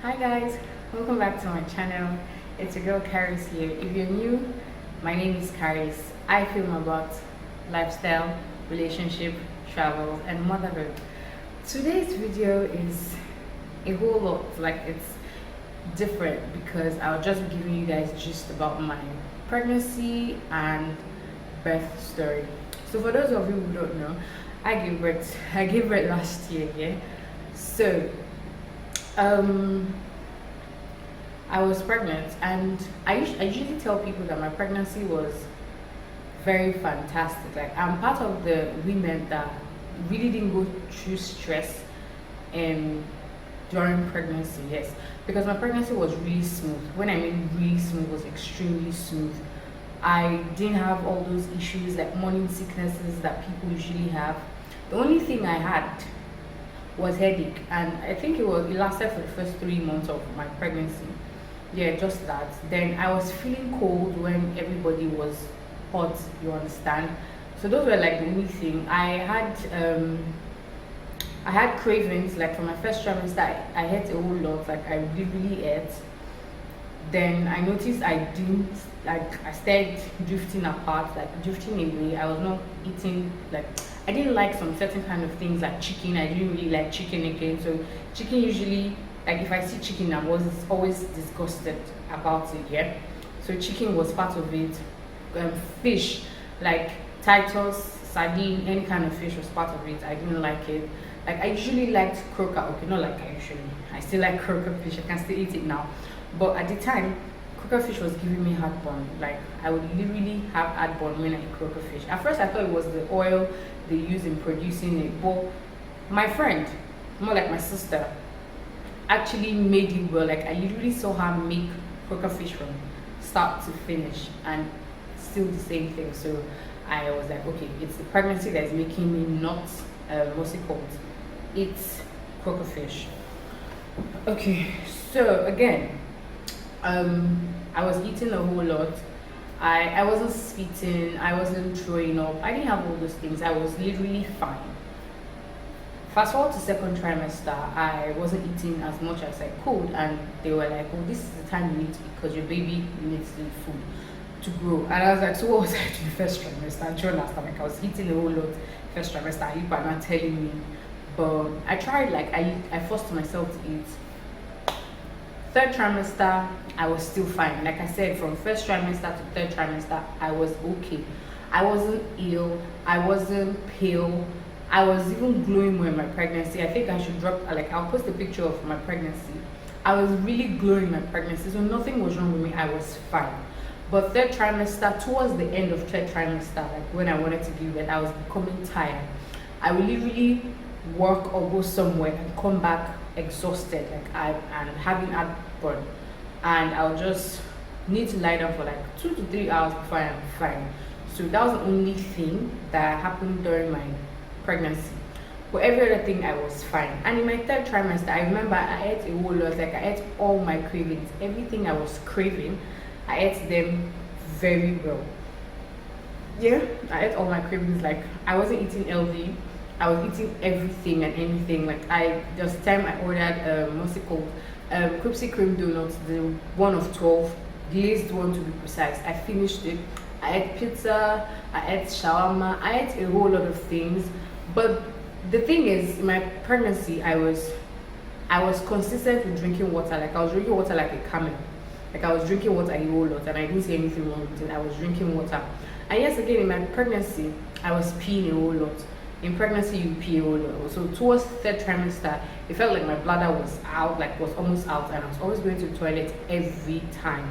Hi guys, welcome back to my channel. It's your girl Kharis here. If you're new, my name is Kharis. I film about lifestyle, relationship, travel, and motherhood. Today's video is a whole lot, like it's different because I'll just be giving you guys just about my pregnancy and birth story. So for those of you who don't know, I gave birth last year, yeah. So I was pregnant, and I usually tell people that my pregnancy was very fantastic. Like, I'm part of the women that really didn't go through stress during pregnancy, yes, because my pregnancy was really smooth. When I mean really smooth, it was extremely smooth. I didn't have all those issues like morning sicknesses that people usually have. The only thing I had was headache, and I think it lasted for the first 3 months of my pregnancy. Yeah, just that. Then I was feeling cold when everybody was hot, you understand. So those were like the only thing. I had cravings. Like for my first trimester, I ate a whole lot, like I really ate. Then I noticed I started drifting apart, like drifting away. I was not eating, like I didn't like some certain kind of things like chicken. I didn't really like chicken again. So chicken usually, like if I see chicken, I was always disgusted about it, yeah. So chicken was part of it. Fish, like Titus, sardine, any kind of fish was part of it. I didn't like it. Like I usually liked croaker, okay, not like I usually. I still like croaker fish. I can still eat it now. But at the time, croaker fish was giving me heartburn. Like I would literally have heartburn when I eat croaker fish. At first I thought it was the oil they use in producing it, but my friend, more like my sister, actually made it well. Like I literally saw her make croaker fish from start to finish, and still the same thing. So I was like, okay, it's the pregnancy that is making me not what's it called? It's croaker fish. Okay, so again, I was eating a whole lot. I wasn't spitting, I wasn't throwing up, I didn't have all those things. I was literally fine. Fast forward to second trimester, I wasn't eating as much as I could, and they were like, oh, this is the time you need to eat because your baby needs to eat food to grow. And I was like, so what was I doing first trimester? During last time, like I was eating a whole lot first trimester, you are not telling me. But I tried, like I forced myself to eat. Third trimester, I was still fine. Like I said, from first trimester to third trimester, I was okay. I wasn't ill, I wasn't pale. I was even glowing more in my pregnancy. I think I should I'll post a picture of my pregnancy. I was really glowing in my pregnancy, so nothing was wrong with me. I was fine. But third trimester, towards the end of third trimester, like when I wanted to give birth, I was becoming tired. I would literally work or go somewhere and come back exhausted, and having heartburn, and I'll just need to lie down for like 2 to 3 hours before I'm fine. So that was the only thing that happened during my pregnancy. But every other thing I was fine. And in my third trimester, I remember I ate a whole lot. Like I ate all my cravings, everything I was craving, I ate them very well. Yeah, I ate all my cravings. Like I wasn't eating healthy, I was eating everything and anything. Like just time I ordered what's it called? Crispy cream donuts, the one of 12, glazed one to be precise. I finished it. I ate pizza, I ate shawarma, I ate a whole lot of things. But the thing is, in my pregnancy, I was consistent with drinking water. Like I was drinking water like a camel. Like I was drinking water a whole lot, and I didn't see anything wrong with it. I was drinking water. And yes, again, in my pregnancy, I was peeing a whole lot. In pregnancy, you pee a whole lot. So towards third trimester, it felt like my bladder was out, like was almost out, and I was always going to the toilet every time.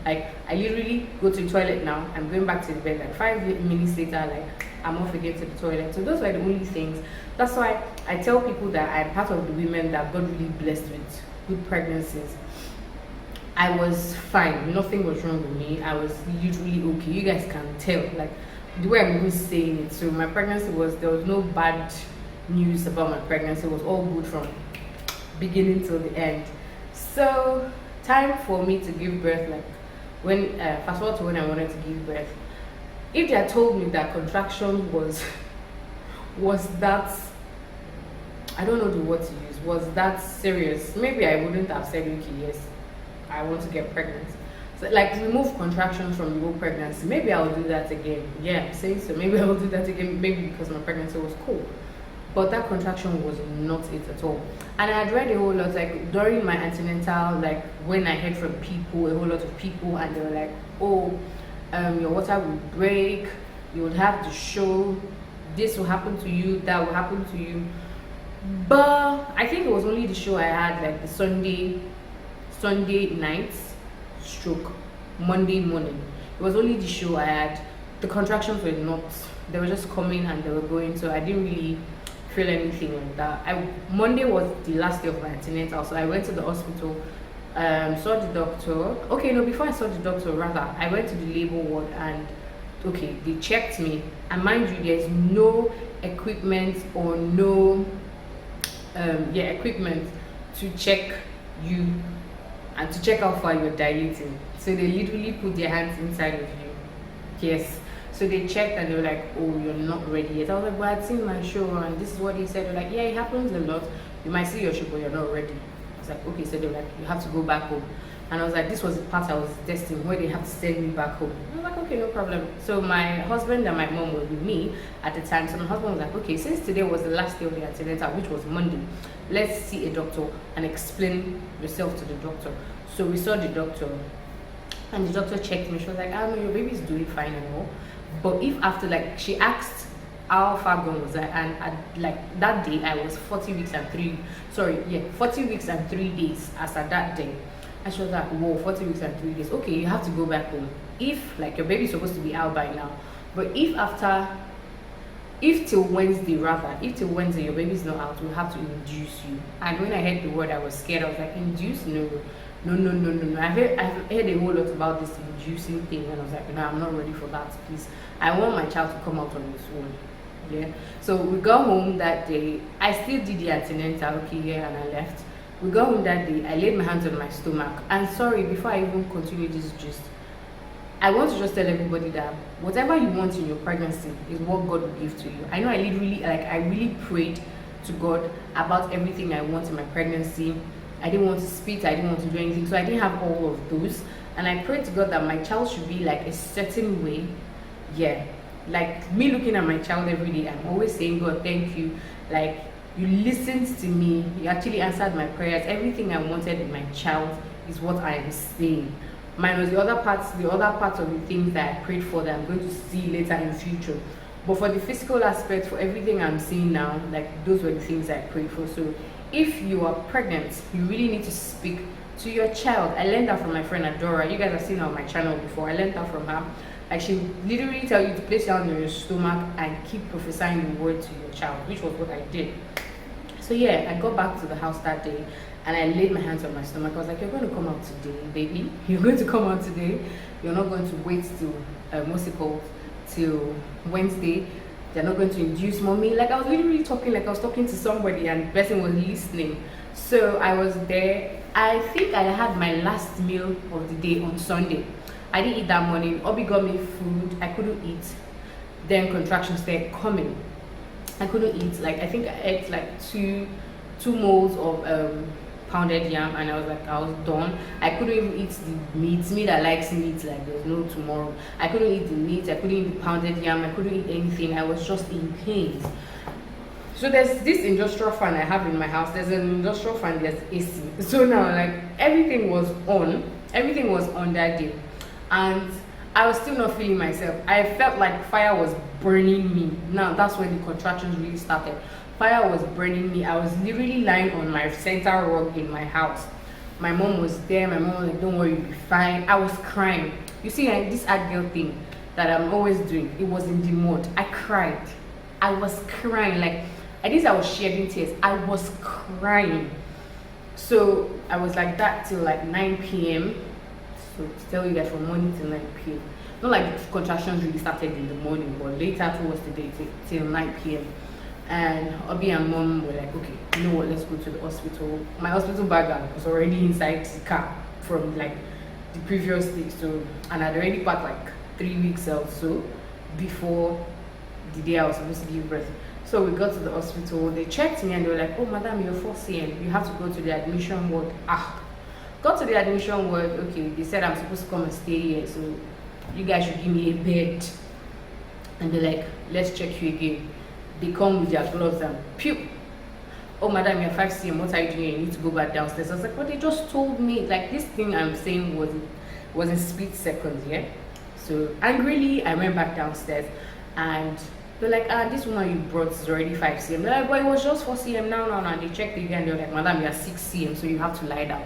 Like I literally go to the toilet now. I'm going back to the bed. Like 5 minutes later, like I'm off again to the toilet. So those were the only things. That's why I tell people that I'm part of the women that got really blessed with good pregnancies. I was fine. Nothing was wrong with me. I was usually okay. You guys can tell, like the way I'm even saying it. So my pregnancy there was no bad news about my pregnancy. It was all good from beginning till the end. So time for me to give birth, like when fast forward to when I wanted to give birth. If they had told me that contraction was that, I don't know the word to use, was that serious, maybe I wouldn't have said, okay, yes, I want to get pregnant. So like remove contractions from the whole pregnancy. Maybe I'll do that again. Yeah, I'm saying so. Maybe I'll do that again. Maybe because my pregnancy was cool. But that contraction was not it at all. And I had read a whole lot, like during my antenatal, like when I heard from people, a whole lot of people, and they were like, oh, your water will break, you will have to show, this will happen to you, that will happen to you. But I think it was only the show I had, like the Sunday night stroke Monday morning. It was only the show I had. The contractions were not, they were just coming and they were going, so I didn't really feel anything like that. Monday was the last day of my antenatal, so I went to the hospital, saw the doctor. Okay, no, before I saw the doctor, rather, I went to the labor ward and okay, they checked me. And mind you, there's no equipment or no equipment to check you and to check how far you're dilating. So they literally put their hands inside of you. Yes. So they checked and they were like, oh, you're not ready yet. I was like, but I'd seen my show and this is what they said. They're like, yeah, it happens a lot. You might see your show, but you're not ready. I was like, okay. So they're like, you have to go back home. And I was like, this was the part I was testing, where they have to send me back home. I was like, okay, no problem. So my husband and my mom were with me at the time. So my husband was like, okay, since today was the last day of the antenatal, which was Monday, let's see a doctor and explain yourself to the doctor. So we saw the doctor and the doctor checked me. She was like, no, your baby is doing fine and all. But if after, like, she asked how far gone was I, and like that day I was 40 weeks and 3 days as at that day. And she was like, whoa, 40 weeks and 3 days. Okay, you have to go back home. If, like, your baby's supposed to be out by now. But if till Wednesday your baby's not out, we'll have to induce you. And when I heard the word, I was scared. I was like, induce? No. I've heard a whole lot about this inducing thing. And I was like, no, I'm not ready for that, please. I want my child to come out on his own. Yeah. So we got home that day. I still did the antenatal, okay, and I left. We got home that day. I laid my hands on my stomach. And sorry, before I even continue this gist, I want to just tell everybody that whatever you want in your pregnancy is what God will give to you. I know I really prayed to God about everything I want in my pregnancy. I didn't want to spit, I didn't want to do anything, so I didn't have all of those. And I prayed to God that my child should be like a certain way. Yeah, like me looking at my child every day, I'm always saying, God, thank you. Like, you listened to me, you actually answered my prayers. Everything I wanted in my child is what I am saying. Mine was the other parts of the things that I prayed for that I'm going to see later in the future. But for the physical aspect, for everything I'm seeing now, like, those were the things I prayed for. So if you are pregnant, you really need to speak to your child. I learned that from my friend Adora. You guys have seen her on my channel before. I learned that from her. Like, she literally tell you to place your hand on your stomach and keep prophesying the word to your child, which was what I did. So yeah, I got back to the house that day and I laid my hands on my stomach. I was like, you're going to come out today, baby. You're going to come out today. You're not going to wait till Wednesday. They're not going to induce mommy. Like, I was literally talking like I was talking to somebody and the person was listening. So I was there. I think I had my last meal of the day on Sunday. I didn't eat that morning. Obi got me food. I couldn't eat. Then contractions started coming. I couldn't eat. Like, I think I ate like two molds of pounded yam, and I was done. I couldn't even eat the meat. Me that likes meat, like there's no tomorrow. I couldn't eat the meat. I couldn't eat the pounded yam. I couldn't eat anything. I was just in pain. So there's this industrial fan I have in my house. There's an industrial fan. There's AC. So now, like, everything was on. Everything was on that day, and I was still not feeling myself. I felt like fire was burning me. Now that's when the contractions really started. Fire was burning me. I was literally lying on my center rug in my house. My mom was there. My mom was like, don't worry, you'll be fine. I was crying. You see, this ad girl thing that I'm always doing, it was in the mode. I cried. I was crying. Like, at least I was shedding tears. I was crying. So I was like that till like 9 p.m. So to tell you guys, from morning till 9 p.m. Not like the contractions really started in the morning, but later towards the day till 9 p.m. And Obi and mom were like, okay, you know what, let's go to the hospital. My hospital bag was already inside the car from like the previous day. So, and I'd already packed like 3 weeks or so before the day I was supposed to give birth. So we got to the hospital, they checked me and they were like, oh madam, you're 4 cm, you have to go to the admission ward. Got to the admission ward, okay, they said I'm supposed to come and stay here, so you guys should give me a bed. And they're like, let's check you again. They come with their gloves and pew. Oh madam, you're 5 cm, what are you doing? You need to go back downstairs. I was like, but they just told me, like this thing I'm saying was in split seconds, yeah? So angrily, I went back downstairs and they're like, this one you brought is already 5 cm. They're like, but it was just 4 cm now. And they checked again, they're like, madam, you're 6 cm, so you have to lie down.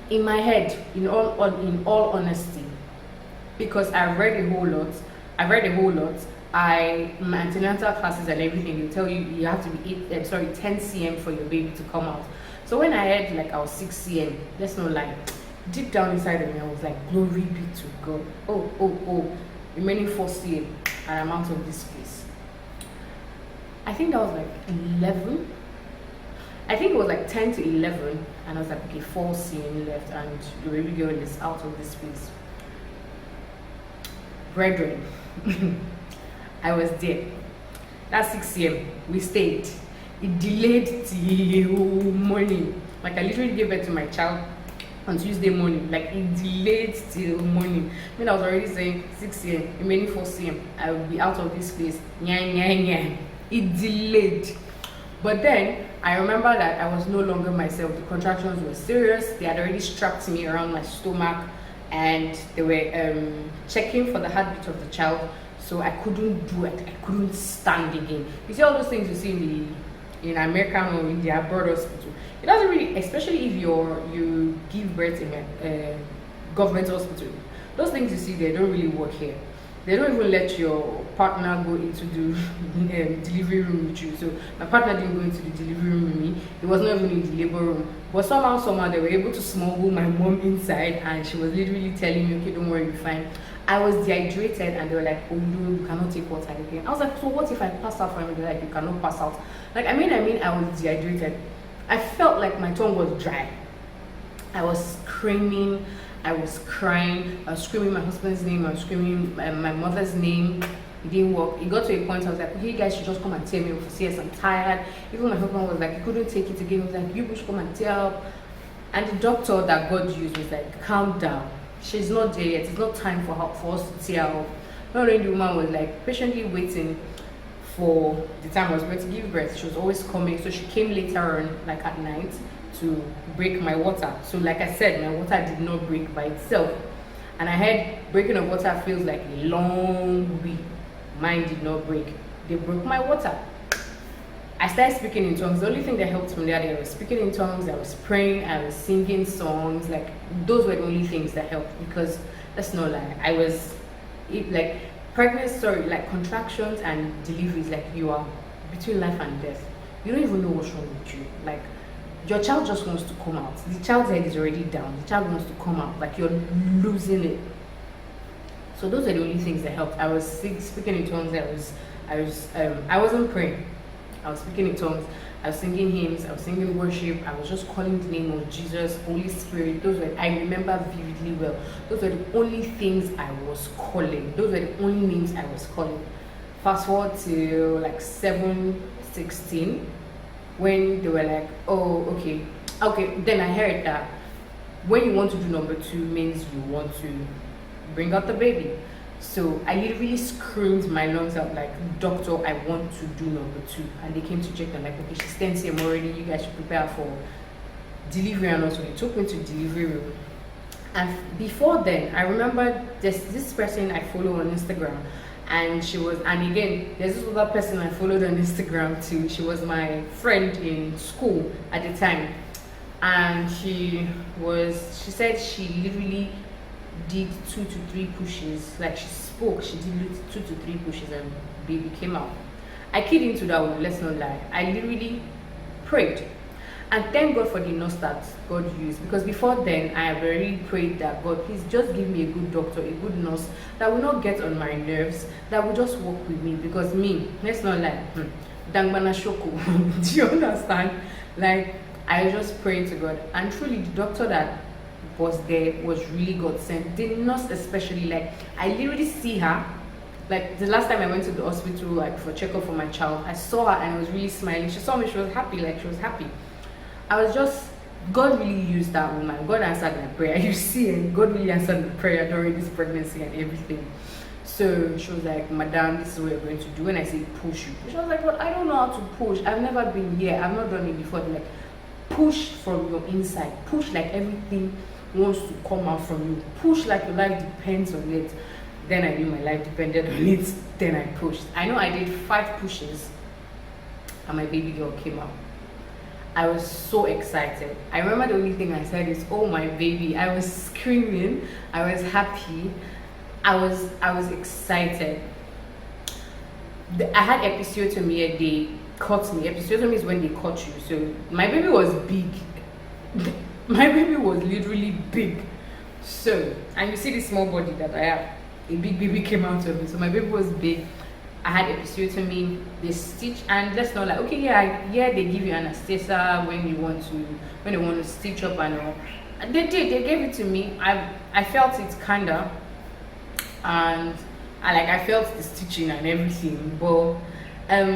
In my head, in all honesty, because I read a whole lot, my antenatal classes and everything, they tell you you have to be 10 cm for your baby to come out. So when I heard like I was 6 cm, let's not lie, deep down inside of me I was like, glory be to God. Oh, remaining 4 cm and I'm out of this place. I think that was like 11. I think it was like 10 to 11 and I was like, okay, 4 cm left and the baby girl is out of this place. Brethren, I was there. That's 6 cm. We stayed. It delayed till morning. Like I literally gave birth to my child on Tuesday morning. Like it delayed till morning. I mean, I was already saying 6 cm, remaining 4 cm. I will be out of this place. Nya. It delayed. But then I remember that I was no longer myself. The contractions were serious. They had already strapped me around my stomach and they were checking for the heartbeat of the child. So I couldn't do it. I couldn't stand again. You see all those things you see in American or in the abroad hospital. It doesn't really, especially if you give birth in a government hospital. Those things you see there don't really work here. They don't even let your partner go into the delivery room with you. So my partner didn't go into the delivery room with me. He was not even in the labor room. But somehow they were able to smuggle my mom inside, and she was literally telling me, okay, don't worry, you're fine. I was dehydrated, and they were like, oh no, you cannot take water again. I was like, so what if I pass out? And they're like, you cannot pass out. Like I mean, I was dehydrated. I felt like my tongue was dry. I was screaming. I was crying. I was screaming my husband's name. I was screaming my mother's name. It didn't work. It got to a point I was like, okay, you guys should just come and tell me. Yes, I'm tired. Even my husband was like, he couldn't take it again. He was like, you should come and tell. And the doctor that God used was like, calm down. She's not there yet. It's not time for us to tear her up. Not only the woman was like patiently waiting for the time I was going to give birth. She was always coming. So she came later on, like at night, to break my water. So like I said, my water did not break by itself. And I heard breaking of water feels like a long way. Mine did not break. They broke my water. I started speaking in tongues. The only thing that helped me that day, I was speaking in tongues, I was praying, I was singing songs. Like those were the only things that helped, because let's not lie, I was like like contractions and deliveries, like you are between life and death. You don't even know what's wrong with you. Like your child just wants to come out. The child's head is already down. The child wants to come out. Like you're losing it. So those are the only things that helped. I was speaking in tongues. I wasn't praying. I was speaking in tongues. I was singing hymns. I was singing worship. I was just calling the name of Jesus, Holy Spirit. Those were, I remember vividly well. Those were the only things I was calling. Those were the only names I was calling. Fast forward to like 7:16, when they were like, oh, okay. Then I heard that when you want to do number 2 means you want to bring out the baby. So I literally screamed my lungs out like, doctor, I want to do number 2. And they came to check and like, okay, she's 10 cm already, you guys should prepare for delivery. And also they took me to delivery room. And before then, I remember this person I follow on Instagram, and again, there's this other person I followed on Instagram too. She was my friend in school at the time, and she said she literally did 2 to 3 pushes. Like she did 2 to 3 pushes and baby came out. I keyed into that one, let's not lie. I literally prayed. And thank God for the nurse that God used, because before then I have already prayed that God, please just give me a good doctor, a good nurse that will not get on my nerves, that will just work with me. Because me, let's not lie, Dangbana Shoko, do you understand? Like I was just praying to God, and truly the doctor that was there was really God sent. The nurse especially, like I literally see her Like the last time I went to the hospital like for checkup for my child, I saw her and I was really smiling. She saw me, she was happy, like she was happy. I was just, God really used that woman. God answered my prayer. You see, and God really answered the prayer during this pregnancy and everything. So she was like, Madam, this is what you're going to do. When I say push, you push. I was like, but I don't know how to push. I've never been here. I've not done it before. They're like, push from your inside. Push like everything wants to come out from you. Push like your life depends on it. Then I knew my life depended on it. Then I pushed. I know I did 5 pushes and my baby girl came out. I was so excited. I remember the only thing I said is, oh my baby. I was screaming. I was happy. I was excited. I had episiotomy. They cut me. Episiotomy is when they cut you. So my baby was big. My baby was literally big. So, and you see the small body that I have. A big baby came out of me. So my baby was big. I had episiotomy. They stitch, and that's not like, okay, yeah, they give you anesthesia when they want to stitch up and all. They did. They gave it to me. I felt it kinda, and I felt the stitching and everything. But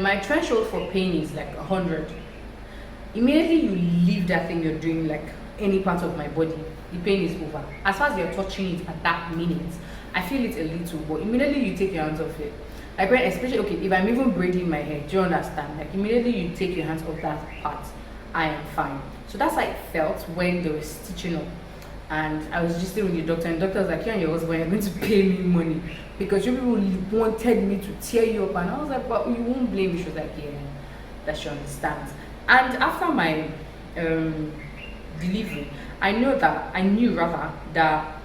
my threshold for pain is like 100. Immediately you leave that thing you're doing, like any part of my body, the pain is over. As far as you're touching it at that minute, I feel it a little, but immediately you take your hands off it. Like when, especially, okay, if I'm even braiding my hair, do you understand? Like immediately you take your hands off that part, I am fine. So that's how it felt when they were stitching up. And I was just with the doctor, and the doctor was like, you and your husband are going to pay me money because you people wanted me to tear you up. And I was like, but you won't blame me. She was like, yeah, that she understands. And after my delivery, I knew that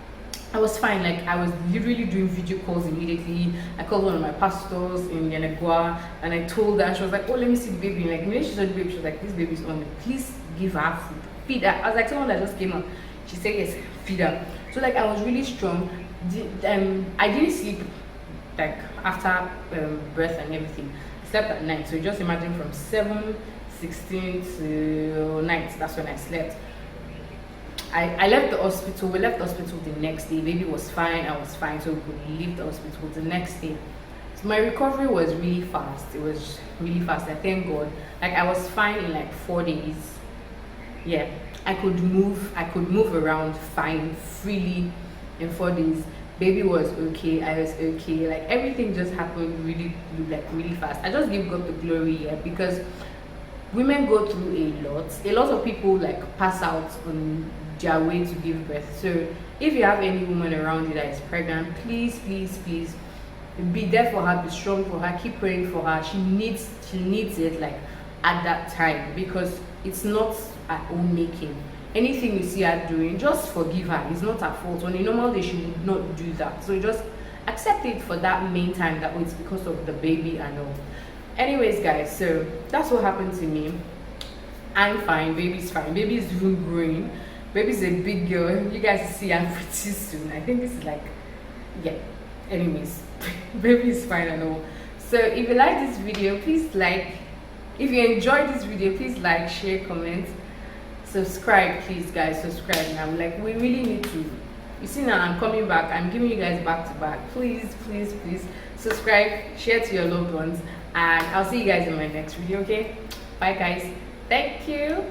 I was fine. Like I was literally doing video calls immediately. I called one of my pastors in Yanagua and I told her, and she was like, oh, let me see the baby. And like when she saw the baby, she was like, this baby's on me. Please give her food. Feed her. I was like, someone that just came out. She said yes, feed her. So like I was really strong. I didn't sleep like after birth and everything. I slept at night. So just imagine from 7:16 to night. That's when I slept. I left the hospital. We left the hospital the next day. Baby was fine. I was fine. So we could leave the hospital the next day. So my recovery was really fast. It was really fast. I thank God. Like I was fine in like 4 days. Yeah, I could move around fine, freely in 4 days. Baby was okay. I was okay. Like everything just happened really fast. I just give God the glory, yeah, because women go through a lot. A lot of people like pass out on their way to give birth. So if you have any woman around you that is pregnant, please be there for her, be strong for her, keep praying for her. She needs it like at that time, because it's not her own making. Anything you see her doing, just forgive her. It's not her fault. On a normal day, she would not do that. So just accept it for that main time, that it's because of the baby and all. Anyways, guys, so that's what happened to me. I'm fine. Baby's fine. Baby's even growing. Baby's a big girl. You guys see her pretty soon. I think this is like, yeah. Anyways, baby's fine and all. So if you like this video, please like. If you enjoyed this video, please like, share, comment, subscribe, please, guys. Subscribe now. Like we really need to. You see now, I'm coming back. I'm giving you guys back to back. Please subscribe, share to your loved ones, and I'll see you guys in my next video. Okay, bye, guys. Thank you.